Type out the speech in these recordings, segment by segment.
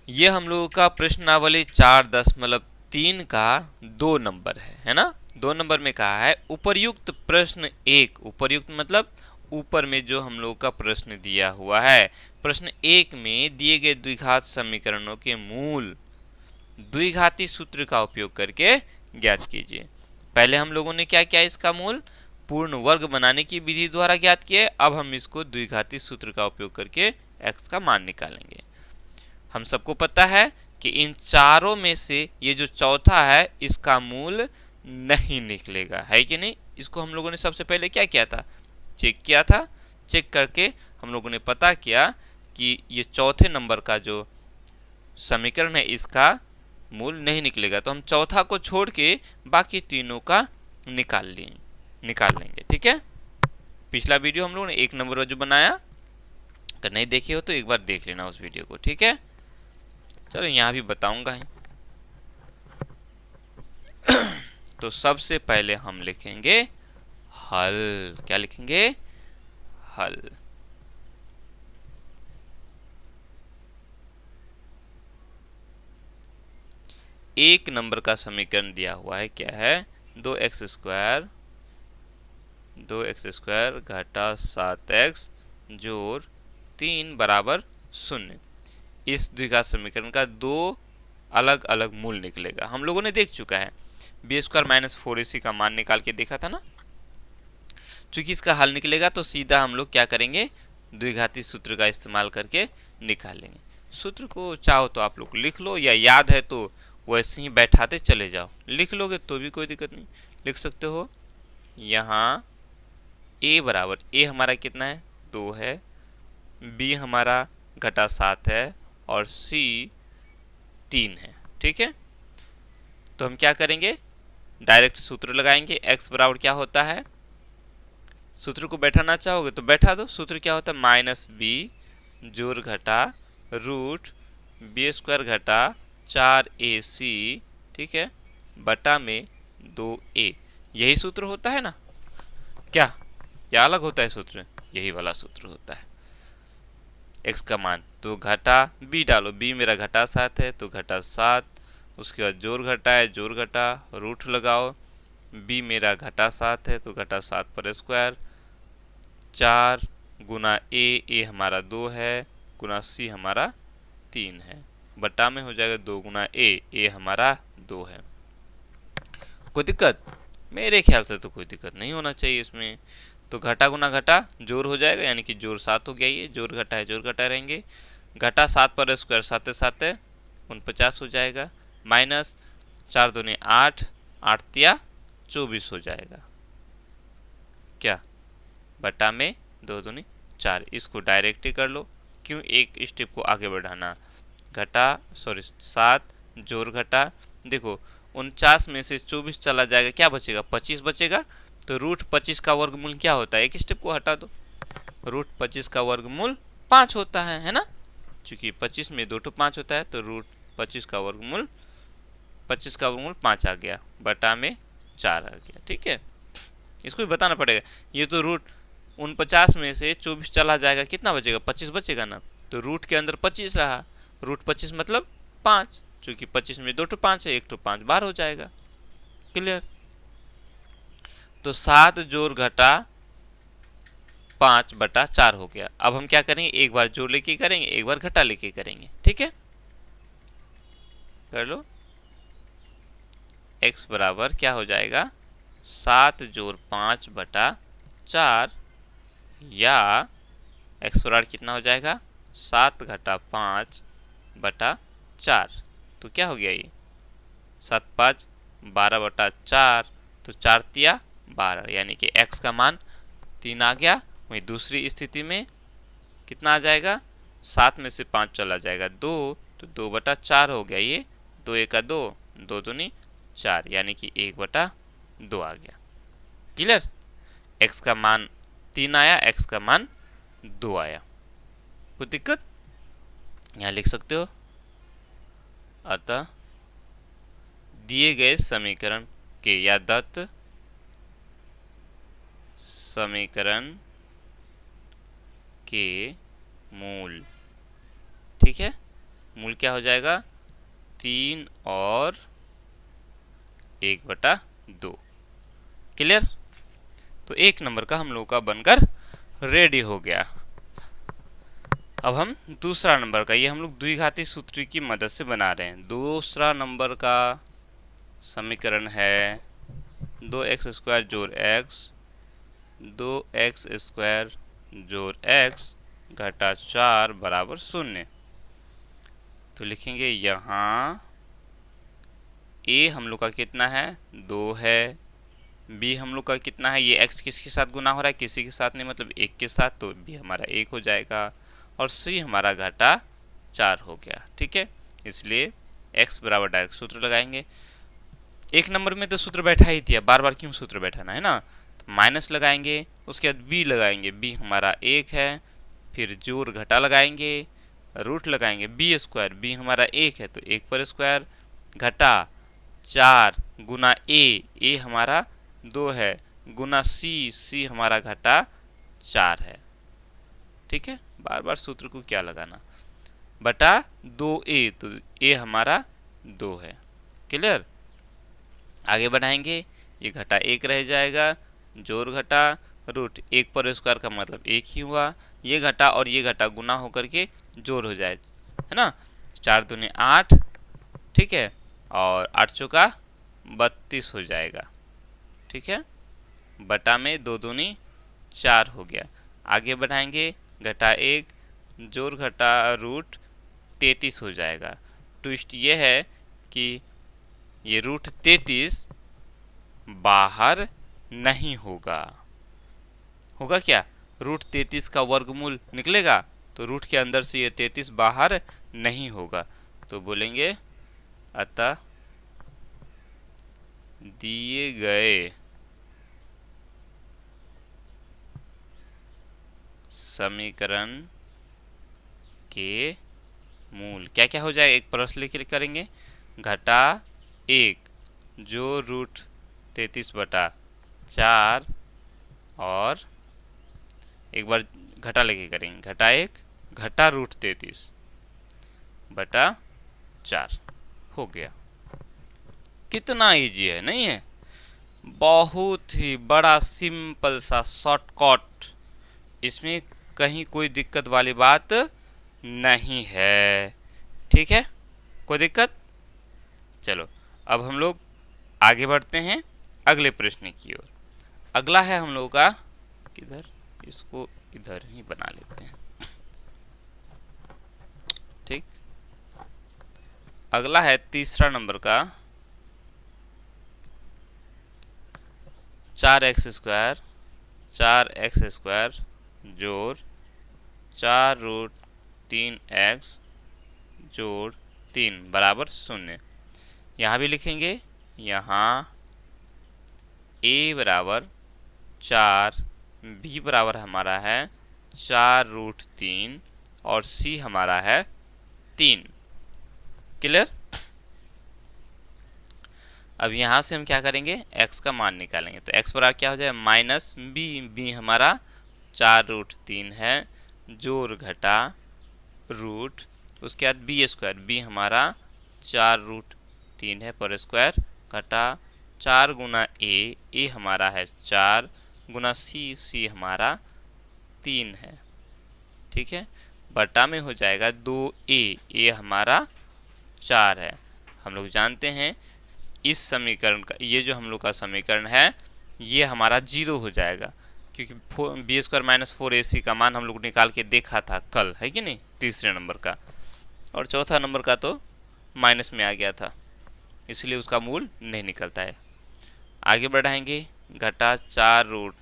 ये हम लोगों का प्रश्नावली 4.3 का 2 नंबर है ना। 2 नंबर में कहा है उपर्युक्त प्रश्न एक, उपर्युक्त मतलब ऊपर में जो हम लोगों का प्रश्न दिया हुआ है, प्रश्न एक में दिए गए द्विघात समीकरणों के मूल द्विघाती सूत्र का उपयोग करके ज्ञात कीजिए। पहले हम लोगों ने क्या किया, इसका मूल पूर्ण वर्ग बनाने की विधि द्वारा ज्ञात किए। अब हम इसको द्विघाती सूत्र का उपयोग करके x का मान निकालेंगे। हम सबको पता है कि इन चारों में से ये जो चौथा है इसका मूल नहीं निकलेगा, है कि नहीं। इसको हम लोगों ने सबसे पहले क्या किया था, चेक किया था। चेक करके हम लोगों ने पता किया कि ये चौथे नंबर का जो समीकरण है इसका मूल नहीं निकलेगा, तो हम चौथा को छोड़ के बाकी तीनों का निकाल लेंगे। ठीक है। पिछला वीडियो हम लोगों ने 1 नंबर जो बनाया, अगर नहीं देखे हो तो एक बार देख लेना उस वीडियो को। ठीक है, चलो यहाँ भी बताऊंगा ही। तो सबसे पहले हम लिखेंगे हल। क्या लिखेंगे, हल। एक नंबर का समीकरण दिया हुआ है, क्या है, 2x² घटा 7x जोड़ 3 बराबर 0। इस द्विघात समीकरण का दो अलग अलग मूल निकलेगा। हम लोगों ने देख चुका है, b² - 4ac का मान निकाल के देखा था ना। चूंकि इसका हल निकलेगा तो सीधा हम लोग क्या करेंगे, द्विघाती सूत्र का इस्तेमाल करके निकालेंगे। सूत्र को चाहो तो आप लोग लिख लो, या याद है तो वैसे ही बैठाते चले जाओ। लिख लोगे तो भी कोई दिक्कत नहीं, लिख सकते हो। यहाँ a बराबर, a हमारा कितना है, 2 है, b हमारा घटा 7 है और c 3 है। ठीक है, तो हम क्या करेंगे, डायरेक्ट सूत्र लगाएंगे। x बराबर क्या होता है, सूत्र को बैठाना चाहोगे तो बैठा दो। सूत्र क्या होता है, -b जोड़ घटा रूट b² घटा 4ac, ठीक है, बटा में 2a। यही सूत्र होता है ना, क्या या अलग होता है सूत्र, यही वाला सूत्र होता है। x का मान तो घटा b डालो, b मेरा घटा 7 है तो घटा 7, उसके बाद जोड़ घटा है, जोड़ घटा रूट लगाओ, b मेरा घटा 7 है तो घटा 7 पर स्क्वायर, 4 गुना a हमारा 2 है, गुना c हमारा 3 है, बटा में हो जाएगा 2 गुना a हमारा 2 है। कोई दिक्कत, मेरे ख्याल से तो कोई दिक्कत नहीं होना चाहिए इसमें। तो घटा गुना घटा जोड़ हो जाएगा, यानी कि जोड़ 7 हो गया, ये जोड़ घटा है, जोड़ घटा रहेंगे। घटा 7 पर स्क्वायर 7 7 49 हो जाएगा, माइनस 4 दूनी 8, 8 तिया 24 हो जाएगा, क्या, बटा में 2 दूनी 4। इसको डायरेक्ट ही कर लो, क्यों एक स्टेप को आगे बढ़ाना। घटा 7 जोड़ घटा, देखो 49 में से 24 चला जाएगा, क्या बचेगा, 25 बचेगा। तो रूट 25 का वर्गमूल क्या होता है, एक स्टेप को हटा दो, रूट 25 का वर्गमूल 5 होता है ना। चूंकि 25 में 2 तो 5 होता है, तो रूट 25 का वर्गमूल 5 आ गया, बटा में 4 आ गया। ठीक है, इसको भी बताना पड़ेगा। ये तो रूट 49 में से 24 चला जाएगा, कितना बचेगा, 25 बचेगा ना। तो रूट के अंदर 25 रहा, रूट 25 मतलब 5, चूंकि 25 में 2 तो 5 है, 1 तो 5 बार हो जाएगा। क्लियर। तो 7 जोड़ घटा 5 बटा 4 हो गया। अब हम क्या करेंगे, एक बार जोड़ लेके करेंगे, एक बार घटा लेके करेंगे। ठीक है, कर लो। x बराबर क्या हो जाएगा, 7 जोड़ 5 बटा 4, या x बराबर कितना हो जाएगा, 7 घटा 5 बटा 4। तो क्या हो गया ये, 7 5 12 बटा 4, तो 4 तिया 12, यानी कि x का मान 3 आ गया। वहीं दूसरी स्थिति में कितना आ जाएगा, 7 में से 5 चला जाएगा 2, तो 2 बटा 4 हो गया ये, 2 1 2, 2 दूनी 4, यानी कि 1 बटा 2 आ गया। क्लियर, x का मान 3 आया, x का मान 2 आया। कोई दिक्कत, यहाँ लिख सकते हो। अतः दिए गए समीकरण के या दत्त समीकरण के मूल, ठीक है, मूल क्या हो जाएगा 3 और 1/2। क्लियर। तो 1 नंबर का हम लोग का बनकर रेडी हो गया। अब हम दूसरा नंबर का, ये हम लोग द्विघाती सूत्र की मदद से बना रहे हैं। दूसरा नंबर का समीकरण है 2x² जोड़ x 2x² जोड़ x घटा 4 बराबर 0। तो लिखेंगे यहाँ a हम लोग का कितना है 2 है, b हम लोग का कितना है, ये x किसके साथ गुना हो रहा है किसी के साथ नहीं मतलब 1 के साथ, तो b हमारा 1 हो जाएगा और c हमारा घटा 4 हो गया। ठीक है, इसलिए x बराबर डायरेक्ट सूत्र लगाएंगे। 1 नंबर में तो सूत्र बैठा ही था, बार बार क्यों सूत्र बैठाना है ना। तो माइनस लगाएंगे, उसके बाद b लगाएंगे, b हमारा 1 है, फिर जोड़ घटा लगाएंगे, रूट लगाएंगे, b² b हमारा 1 है तो 1 पर स्क्वायर घटा 4 गुना a हमारा 2 है गुना c हमारा घटा 4 है। ठीक है, बार बार सूत्र को क्या लगाना, बटा 2a, तो a हमारा 2 है। क्लियर। आगे बढ़ाएंगे, ये घटा 1 रह जाएगा, जोड़ घटा रूट 1 पर स्क्वायर का मतलब 1 ही हुआ, ये घटा और ये घटा गुना होकर के जोड़ हो जाए, है ना। 4 दूनी 8, ठीक है, और 8 चौका 32 हो जाएगा। ठीक है, बटा में 2 दूनी 4 हो गया। आगे बढ़ाएंगे, घटा 1 जोड़ घटा रूट 33 हो जाएगा। ट्विस्ट ये है कि ये रूट 33 बाहर नहीं होगा, होगा क्या, रूट 33 का वर्गमूल निकलेगा तो रूट के अंदर से ये 33 बाहर नहीं होगा। तो बोलेंगे अतः दिए गए समीकरण के मूल क्या क्या हो जाएगा, एक प्रश्न लिख करेंगे, घटा 1 जो रूट 33/4 और एक बार घटा लेके करेंगे, घटा 1 घटा रूट 33/4 हो गया। कितना इजी है नहीं है, बहुत ही बड़ा सिंपल सा शॉर्टकट, इसमें कहीं कोई दिक्कत वाली बात नहीं है। ठीक है, कोई दिक्कत। चलो अब हम लोग आगे बढ़ते हैं अगले प्रश्न की ओर। अगला है हम लोग का, किधर, इसको इधर ही बना लेते हैं। ठीक, अगला है तीसरा नंबर का 4x² जोड़ 4 रूट 3x जोड़ 3 बराबर 0। यहाँ भी लिखेंगे, यहाँ a बराबर 4, b बराबर हमारा है 4 रूट 3 और c हमारा है 3। क्लियर। अब यहाँ से हम क्या करेंगे, x का मान निकालेंगे, तो x बराबर क्या हो जाए माइनस b हमारा 4 रूट 3 है, जोड़ घटा रूट, उसके बाद b² हमारा 4 रूट 3 है पर स्क्वायर घटा 4 गुना a हमारा है 4 गुना c हमारा 3 है। ठीक है, बटा में हो जाएगा 2a हमारा 4 है। हम लोग जानते हैं इस समीकरण का, ये जो हम लोग का समीकरण है ये हमारा 0 हो जाएगा, क्योंकि b² माइनस 4ac का मान हम लोग निकाल के देखा था कल, है कि नहीं, तीसरे नंबर का, और चौथा नंबर का तो माइनस में आ गया था, इसलिए उसका मूल नहीं निकलता है। आगे बढ़ाएंगे, घटा 4 रूट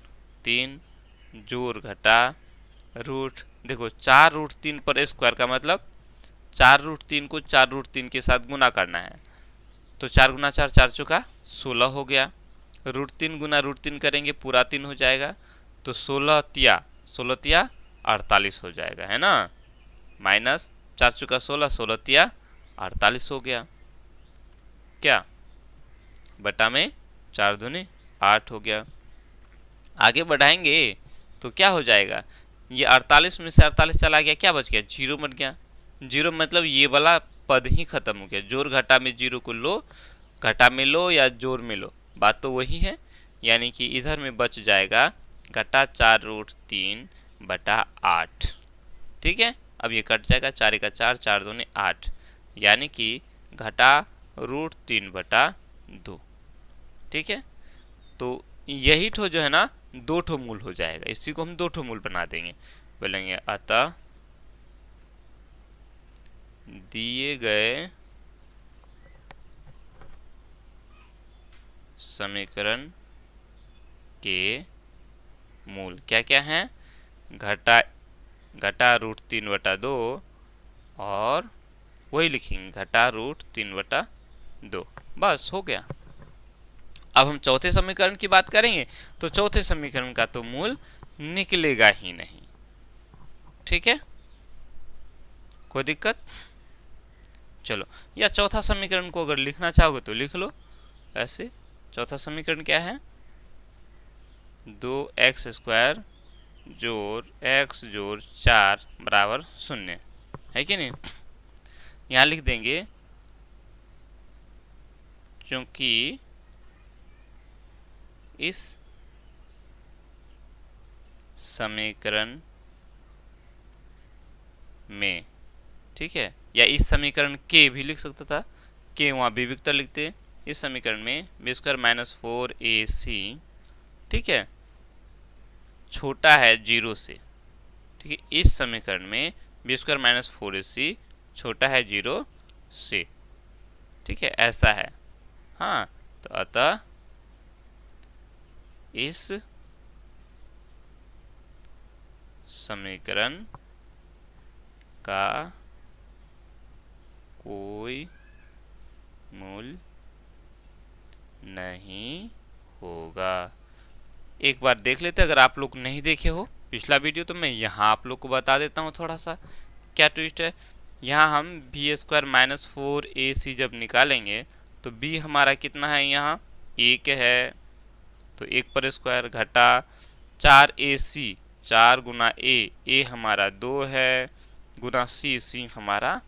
3 जोड़ घटा रूट, देखो 4 रूट 3 पर स्क्वायर का मतलब 4 रूट 3 को 4 रूट 3 के साथ गुना करना है, तो 4 गुना 4 4 चौका 16 हो गया, रूट 3 गुना रूट 3 करेंगे पूरा 3 हो जाएगा, तो 16 तिया 48 हो जाएगा, है ना, माइनस 4 चौका 16 16 तिया 48 हो गया, क्या, बटा में 4 दूनी 8 हो गया। आगे बढ़ाएंगे तो क्या हो जाएगा, ये 48 में से 48 चला गया, क्या बच गया, 0 बच गया, जीरो मतलब ये वाला पद ही खत्म हो गया। जोड़ घटा में जीरो को लो, घटा में लो या जोड़ में लो, बात तो वही है। यानी कि इधर में बच जाएगा घटा 4√3/8। ठीक है, अब ये कट जाएगा, 4 का 4, 4 दूनी 8, यानी कि घटा √3/2। ठीक है, तो यही ठो जो है ना दो ठो मूल हो जाएगा, इसी को हम दो ठो मूल बना देंगे। बोलेंगे अतः दिए गए समीकरण के मूल क्या क्या हैं? घटा √3/2 और वही लिखेंगे घटा √3/2। बस हो गया। अब हम चौथे समीकरण की बात करेंगे तो चौथे समीकरण का तो मूल निकलेगा ही नहीं। ठीक है, कोई दिक्कत? चलो, या चौथा समीकरण को अगर लिखना चाहोगे तो लिख लो ऐसे। चौथा समीकरण क्या है? 2x² जोड़ x जोड़ 4 बराबर 0 है कि नहीं? यहाँ लिख देंगे क्योंकि इस समीकरण में, ठीक है, या इस समीकरण के भी लिख सकता था, के वहाँ विविक्ता लिखते। इस समीकरण में b² - 4ac, ठीक है, छोटा है 0 से। ठीक है, इस समीकरण में b² - 4ac छोटा है 0 से। ठीक है, ऐसा है। हाँ, तो अतः इस समीकरण का कोई मूल नहीं होगा। एक बार देख लेते, अगर आप लोग नहीं देखे हो पिछला वीडियो तो मैं यहाँ आप लोग को बता देता हूँ थोड़ा सा क्या ट्विस्ट है। यहाँ हम b² - 4ac जब निकालेंगे तो b हमारा कितना है? यहाँ 1 है, तो 1 पर स्क्वायर घटा 4ac, 4 गुना a हमारा 2 है, गुना c हमारा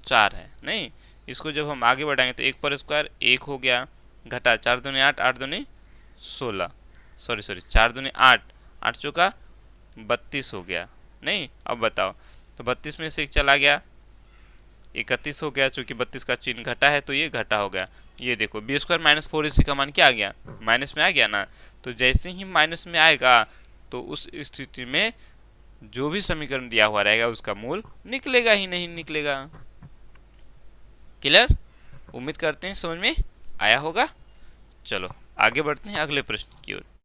4 है। नहीं, इसको जब हम आगे बढ़ाएंगे तो 1 पर स्क्वायर 1 हो गया, घटा 4 दूनी 8, 8 दूनी 16, सॉरी 4 दूनी 8, 8 चौका 32 हो गया। नहीं, अब बताओ, तो 32 में से 1 चला गया, 31 हो गया। चूंकि 32 का चिन्ह घटा है तो ये घटा हो गया। ये देखो b² - 4ac का मान क्या आ गया? माइनस में आ गया ना। तो जैसे ही माइनस में आएगा तो उस स्थिति में जो भी समीकरण दिया हुआ रहेगा उसका मूल निकलेगा ही नहीं निकलेगा। क्लियर? उम्मीद करते हैं समझ में आया होगा। चलो आगे बढ़ते हैं अगले प्रश्न की ओर।